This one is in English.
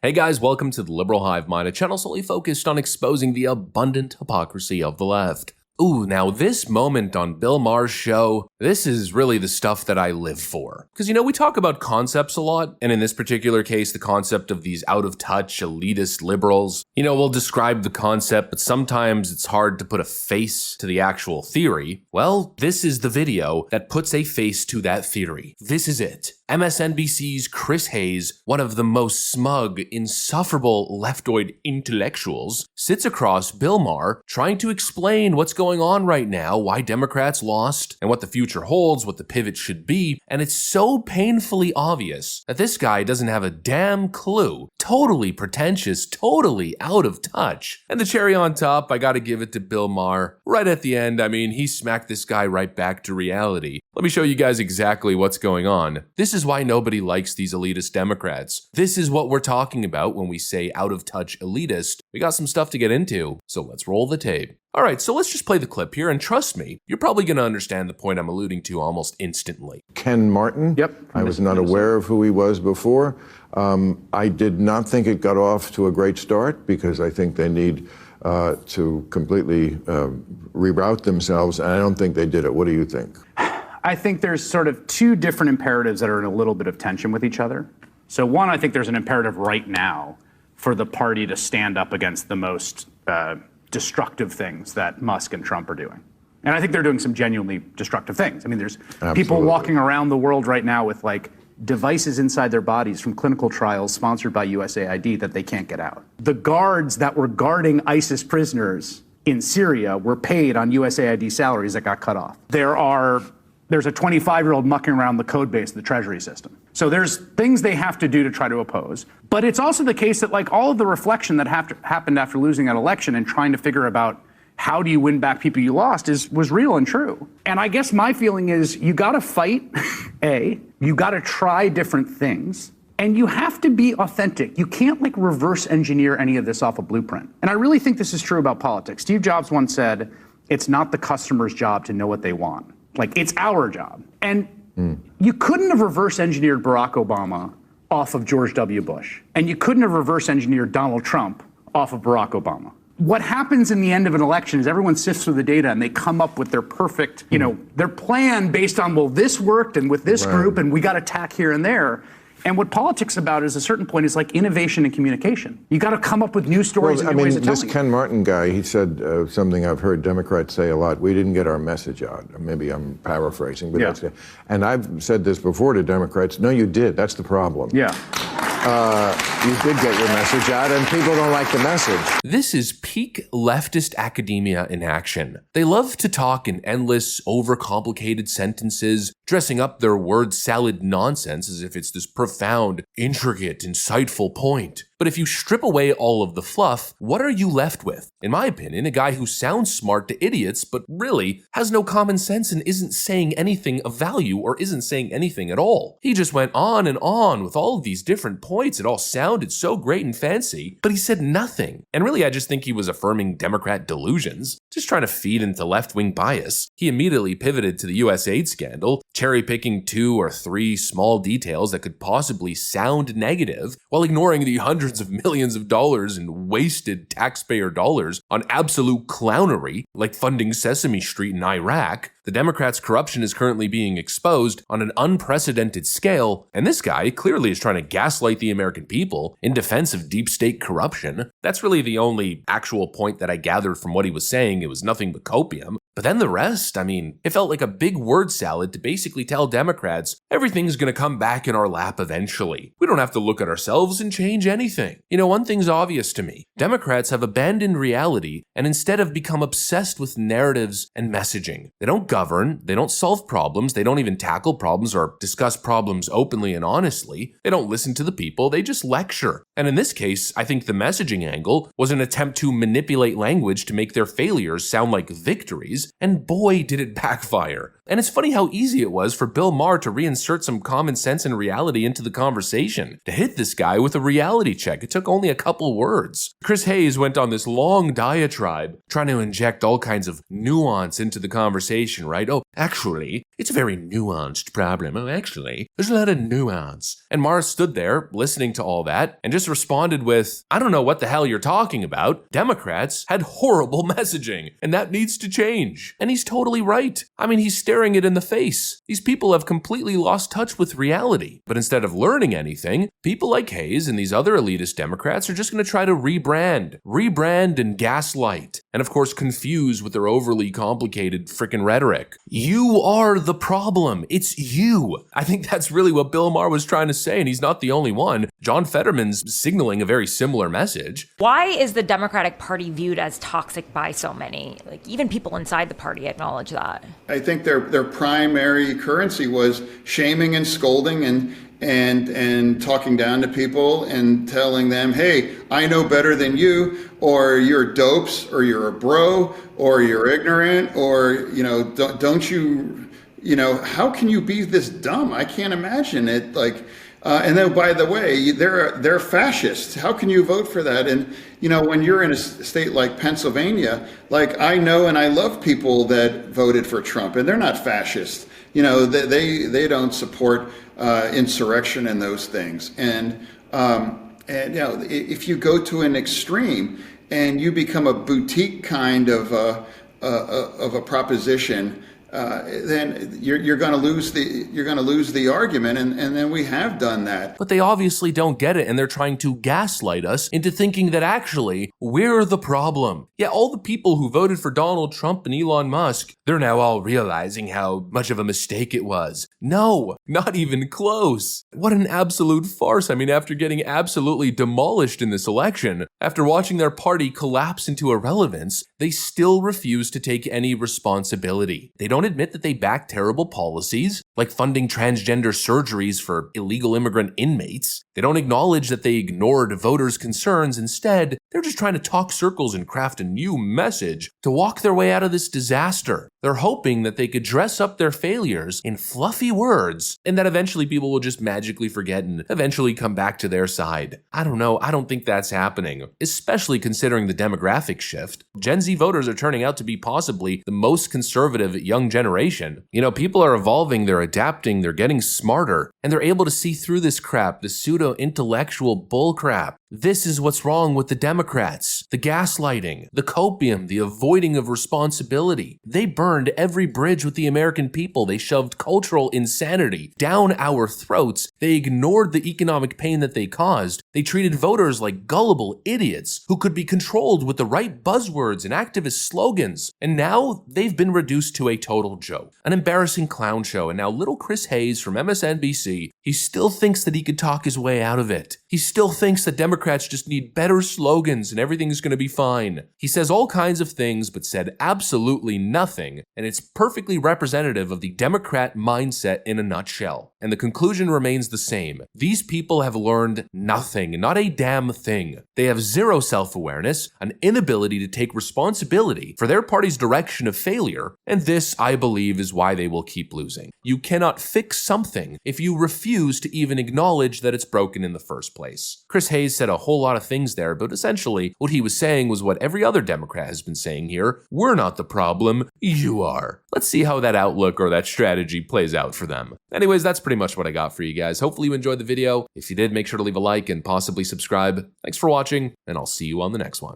Hey guys, welcome to the Liberal Hive Mind, a channel solely focused on exposing the abundant hypocrisy of the left. Ooh, now this moment on Bill Maher's show, this is really the stuff that I live for. Because, we talk about concepts a lot, and in this particular case, the concept of these out-of-touch, elitist liberals. We'll describe the concept, but sometimes it's hard to put a face to the actual theory. Well, this is the video that puts a face to that theory. This is it. MSNBC's Chris Hayes, one of the most smug, insufferable leftoid intellectuals, sits across Bill Maher trying to explain what's going on right now, why Democrats lost, and what the future holds, what the pivot should be, and it's so painfully obvious that this guy doesn't have a damn clue. Totally pretentious, totally out of touch. And the cherry on top, I gotta give it to Bill Maher. Right at the end, he smacked this guy right back to reality. Let me show you guys exactly what's going on. This is why nobody likes these elitist Democrats. This is what we're talking about when we say out-of-touch elitist. We got some stuff to get into, so let's roll the tape. Alright, so let's just play the clip here, and trust me, you're probably going to understand the point I'm alluding to almost instantly. Ken Martin? Yep. I was not aware of who he was before. I did not think it got off to a great start because I think they need to completely reroute themselves, and I don't think they did it. What do you think? I think there's sort of two different imperatives that are in a little bit of tension with each other. So one, I think there's an imperative right now for the party to stand up against the most destructive things that Musk and Trump are doing. And I think they're doing some genuinely destructive things. There's people walking around the world right now with devices inside their bodies from clinical trials sponsored by USAID that they can't get out. The guards that were guarding ISIS prisoners in Syria were paid on USAID salaries that got cut off. There's a 25-year-old mucking around the code base of the Treasury system. So there's things they have to do to try to oppose. But it's also the case that all of the reflection that happened after losing that election and trying to figure about how do you win back people you lost was real and true. And I guess my feeling is you got to fight, you got to try different things, and you have to be authentic. You can't reverse engineer any of this off a blueprint. And I really think this is true about politics. Steve Jobs once said, it's not the customer's job to know what they want. It's our job. And you couldn't have reverse engineered Barack Obama off of George W. Bush. And you couldn't have reverse engineered Donald Trump off of Barack Obama. What happens in the end of an election is everyone sifts through the data and they come up with their perfect, their plan based on, well, this worked and with this group and we got to tack here and there. And what politics about is a certain point is innovation and communication. You got to come up with new stories and new ways of telling this Ken Martin guy, he said something I've heard Democrats say a lot. We didn't get our message out. Maybe I'm paraphrasing, but that's it. And I've said this before to Democrats. No, you did. That's the problem. Yeah. You did get your message out, and people don't like the message. This is peak leftist academia in action. They love to talk in endless, overcomplicated sentences, dressing up their word salad nonsense as if it's this profound, intricate, insightful point. But if you strip away all of the fluff, what are you left with? In my opinion, a guy who sounds smart to idiots, but really has no common sense and isn't saying anything of value or isn't saying anything at all. He just went on and on with all of these different points. It all sounded so great and fancy, but he said nothing. And really, I just think he was affirming Democrat delusions, just trying to feed into left-wing bias. He immediately pivoted to the USAID scandal, cherry-picking 2 or 3 small details that could possibly sound negative, while ignoring the hundreds of millions of dollars in wasted taxpayer dollars on absolute clownery, like funding Sesame Street in Iraq. The Democrats' corruption is currently being exposed on an unprecedented scale, and this guy clearly is trying to gaslight the American people in defense of deep state corruption. That's really the only actual point that I gathered from what he was saying. It was nothing but copium. But then the rest, it felt like a big word salad to basically tell Democrats everything's going to come back in our lap eventually. We don't have to look at ourselves and change anything. One thing's obvious to me. Democrats have abandoned reality and instead have become obsessed with narratives and messaging. They don't govern, they don't solve problems, they don't even tackle problems or discuss problems openly and honestly. They don't listen to the people, they just lecture. And in this case, I think the messaging angle was an attempt to manipulate language to make their failures sound like victories, and boy did it backfire. And it's funny how easy it was for Bill Maher to reinsert some common sense and reality into the conversation, to hit this guy with a reality check. It took only a couple words. Chris Hayes went on this long diatribe trying to inject all kinds of nuance into the conversation, right? Oh, actually, it's a very nuanced problem. Oh, actually, there's a lot of nuance. And Maher stood there listening to all that and just responded with, I don't know what the hell you're talking about. Democrats had horrible messaging, and that needs to change. And he's totally right. I mean, he's staring it in the face. These people have completely lost touch with reality. But instead of learning anything, people like Hayes and these other elitist Democrats are just going to try to rebrand and gaslight. And of course, confuse with their overly complicated frickin' rhetoric. You are the problem. It's you. I think that's really what Bill Maher was trying to say, and he's not the only one. John Fetterman's signaling a very similar message. Why is the Democratic Party viewed as toxic by so many? Like, even people inside the party acknowledge that. I think their primary currency was shaming and scolding and talking down to people and telling them, hey, I know better than you, or you're dopes, or you're a bro, or you're ignorant, or, don't you, how can you be this dumb? I can't imagine it. And then, by the way, they're fascists. How can you vote for that? And, when you're in a state like Pennsylvania, I know and I love people that voted for Trump, and they're not fascist. They don't support insurrection and those things. And if you go to an extreme and you become a boutique kind of a proposition, then you're going to lose the argument, and then we have done that. But they obviously don't get it, and they're trying to gaslight us into thinking that actually we're the problem. Yeah, all the people who voted for Donald Trump and Elon Musk, they're now all realizing how much of a mistake it was. No, not even close. What an absolute farce. I mean, after getting absolutely demolished in this election, after watching their party collapse into irrelevance, they still refuse to take any responsibility. They don't admit that they back terrible policies, like funding transgender surgeries for illegal immigrant inmates. They don't acknowledge that they ignored voters' concerns. Instead, they're just trying to talk circles and craft a new message to walk their way out of this disaster. They're hoping that they could dress up their failures in fluffy words and that eventually people will just magically forget and eventually come back to their side. I don't know. I don't think that's happening, especially considering the demographic shift. Gen Z voters are turning out to be possibly the most conservative young generation. People are evolving, they're adapting, they're getting smarter, and they're able to see through this crap, the pseudo-intellectual bullcrap. This is what's wrong with the Democrats. The gaslighting, the copium, the avoiding of responsibility. They burned every bridge with the American people. They shoved cultural insanity down our throats. They ignored the economic pain that they caused. They treated voters like gullible idiots who could be controlled with the right buzzwords and activist slogans. And now they've been reduced to a total joke, an embarrassing clown show. And now little Chris Hayes from MSNBC, he still thinks that he could talk his way out of it. He still thinks that Democrats just need better slogans and everything's going to be fine. He says all kinds of things, but said absolutely nothing, and it's perfectly representative of the Democrat mindset in a nutshell. And the conclusion remains the same. These people have learned nothing, not a damn thing. They have zero self-awareness, an inability to take responsibility for their party's direction of failure, and this, I believe, is why they will keep losing. You cannot fix something if you refuse to even acknowledge that it's broken in the first place. Chris Hayes said a whole lot of things there, but essentially what he was saying was what every other Democrat has been saying here. We're not the problem, you are. Let's see how that outlook or that strategy plays out for them. Anyways, that's pretty much what I got for you guys. Hopefully you enjoyed the video. If you did, make sure to leave a like and possibly subscribe. Thanks for watching, and I'll see you on the next one.